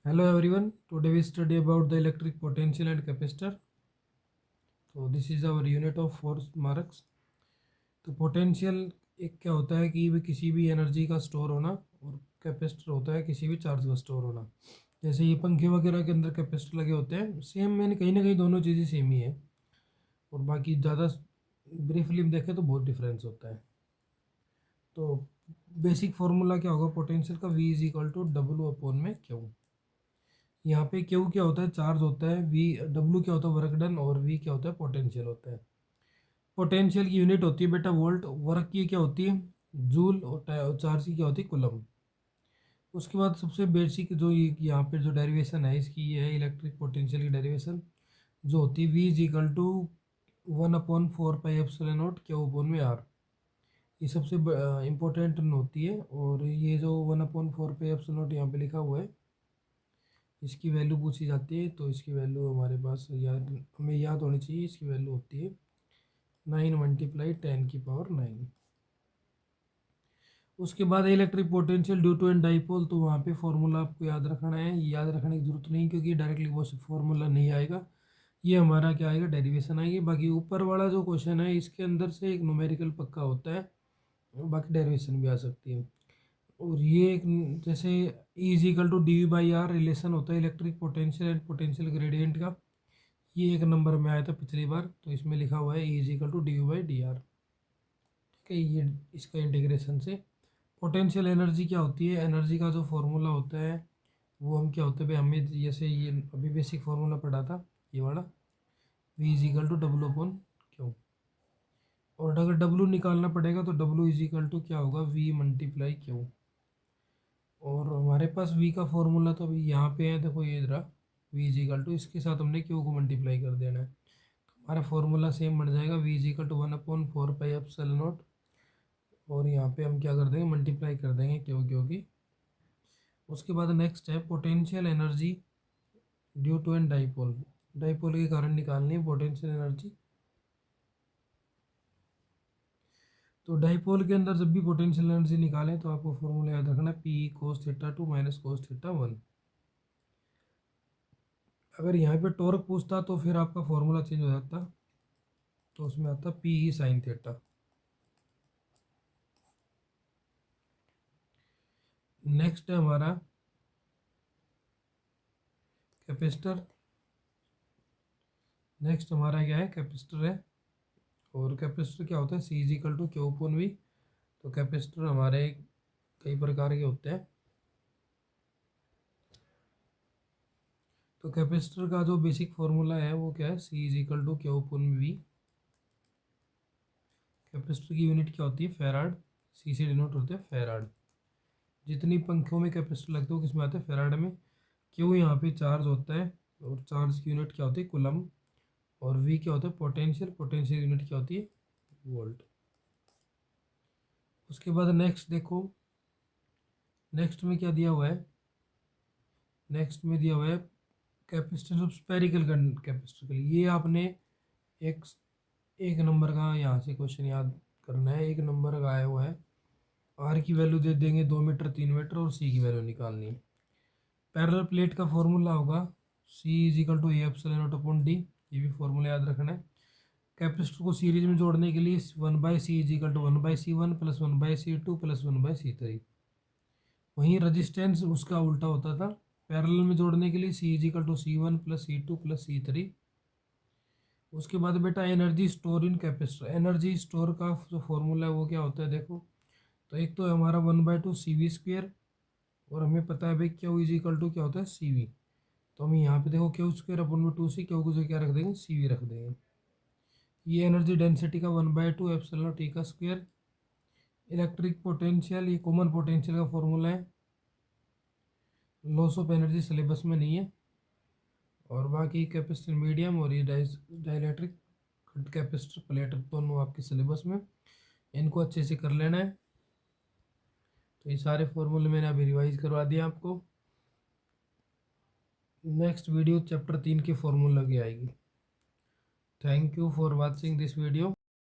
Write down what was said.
Hello everyone, today we study about the electric potential and capacitor. So this is our unit of 4 marks. तो potential एक क्या होता है कि वे किसी भी एनर्जी का स्टोर होना, और कैपेसिटर होता है किसी भी चार्ज का स्टोर होना। जैसे ये पंखे वगैरह के अंदर कैपेसिटर लगे होते हैं, सेम मैंने कहीं ना कहीं दोनों चीज़ें सेम ही है, और बाकी ज़्यादा ब्रीफली देखें तो बहुत डिफरेंस होता है। तो बेसिक फार्मूला क्या होगा पोटेंशियल का, V is equal to W upon में क्यू। यहाँ पे क्यू क्या होता है, चार्ज होता है, वी डब्लू क्या होता है, वर्क डन, और वी क्या होता है, पोटेंशियल होता है। पोटेंशियल की यूनिट होती है बेटा वोल्ट, वर्क की क्या होती है जूल, और चार्ज की क्या होती है कूलम। उसके बाद सबसे बेसिक जो यहाँ पे जो डेरिवेशन है इसकी, ये है इलेक्ट्रिक पोटेंशियल की डेरिवेशन, जो होती है V is equal to 1/4 pi epsilon nought Q upon में आर। ये सबसे इम्पोर्टेंट होती है, और ये जो 1/4 पाई एप्सिलॉन नॉट यहाँ पे लिखा हुआ है, इसकी वैल्यू पूछी जाती है, तो इसकी वैल्यू हमारे पास याद, हमें याद होनी चाहिए। इसकी वैल्यू होती है 9 × 10⁹ उसके बाद electric potential due to an dipole, तो वहाँ पे फॉर्मूला आपको याद रखना है। याद रखने की जरूरत नहीं, क्योंकि डायरेक्टली वो फॉर्मूला नहीं आएगा, ये हमारा क्या आएगा, डेरिवेशन आएगी। बाकी ऊपर वाला जो क्वेश्चन है इसके अंदर से एक न्यूमेरिकल पक्का होता है, बाकी डेरिवेशन भी आ सकती है। और ये एक जैसे E is equal to dV/R relation होता है electric potential and potential gradient का, ये एक नंबर में आया था पिछली बार, तो इसमें लिखा हुआ है E is equal to dV/dR। ठीक है, ये इसका इंटीग्रेशन से पोटेंशियल एनर्जी क्या होती है, एनर्जी का जो फॉर्मूला होता है वो हम क्या होता है भाई, हमें जैसे ये अभी बेसिक फार्मूला पढ़ा था ये वाला, V is equal to W upon Q. और अगर डब्लू निकालना पड़ेगा तो डब्लू इज इक्वल टू क्या होगा, V मल्टीप्लाई क्यू। और हमारे पास V का फॉर्मूला तो अभी यहाँ पे है, देखो ये रहा, V इज इक्वल टू, इसके साथ हमने Q को मल्टीप्लाई कर देना है, तो हमारा फॉर्मूला सेम बन जाएगा, V is equal to 1/4 pi epsilon nought. और यहाँ पे हम क्या कर देंगे, मल्टीप्लाई कर देंगे Q की। उसके बाद नेक्स्ट है potential energy due to an dipole, dipole के कारण निकालनी है पोटेंशियल एनर्जी। तो डाइपोल के अंदर जब भी पोटेंशियल एनर्जी निकालें तो आपको फॉर्मूला याद रखना है, P cos θ2 - cos θ1। अगर यहाँ पे टॉर्क पूछता तो फिर आपका फॉर्मूला चेंज हो जाता, तो उसमें आता P sin θ। नेक्स्ट है हमारा कैपेसिटर। नेक्स्ट हमारा क्या है, कैपेसिटर है। और कैपेसिटर क्या होता है, C is equal to Q upon V। तो कैपेसिटर हमारे कई प्रकार के होते हैं। तो कैपेसिटर का जो बेसिक फॉर्मूला है वो क्या है, C is equal to Q upon V। Capacitor की यूनिट क्या होती है, फैराड, C से डिनोट होते हैं फैराड। जितनी पंखों में कैपेसिटर लगते हो किसमें आते हैं, फैराड में। क्यों, यहाँ पे चार्ज होता है, और चार्ज की यूनिट क्या होती है, कूलम। और V क्या होता है, पोटेंशियल, पोटेंशियल यूनिट क्या होती है, वोल्ट। उसके बाद नेक्स्ट देखो, नेक्स्ट में क्या दिया हुआ है, नेक्स्ट में दिया हुआ है कैपेसिटेंस ऑफ स्पेरिकल कैपेसिटर के लिए। ये आपने एक एक नंबर का यहाँ से क्वेश्चन याद करना है, एक नंबर का आया हुआ है। आर की वैल्यू दे देंगे 2 मीटर 3 मीटर, और सी की वैल्यू निकालनी है। पैरेलल प्लेट का फॉर्मूला होगा C is equal to A//D, ये भी फॉर्मूला याद रखना है। कैपेसिटर को सीरीज में जोड़ने के लिए 1/C is equal to 1/C1 + 1/C2 + 1/C3। वहीं रजिस्टेंस उसका उल्टा होता था, पैरेलल में जोड़ने के लिए C is equal to C1 + C2 + C3। उसके बाद बेटा energy store in capacitor, energy store का जो फॉर्मूला है वो क्या होता है देखो। तो एक तो हमारा 1/2 CV², और हमें पता है भाई Q इज इक्वल टू क्या होता है, CV। तो हम यहाँ पे देखो Q² अपन में 2C, Q को जो क्या रख देंगे, CV रख देंगे। ये एनर्जी डेंसिटी का 1/2 ε/T²। इलेक्ट्रिक पोटेंशियल, ये कॉमन पोटेंशियल का फॉर्मूला है, लॉस ऑफ एनर्जी सिलेबस में नहीं है। और बाकी कैपेसिटर मीडियम, और ये डाइलेक्ट्रिक कैपेसिटर प्लेट, दोनों आपके सिलेबस में, इनको अच्छे से कर लेना है। तो ये सारे फॉर्मूले मैंने अभी रिवाइज करवा दिया आपको। नेक्स्ट वीडियो चैप्टर 3 के फॉर्मूला की आएगी। Thank you for watching this video.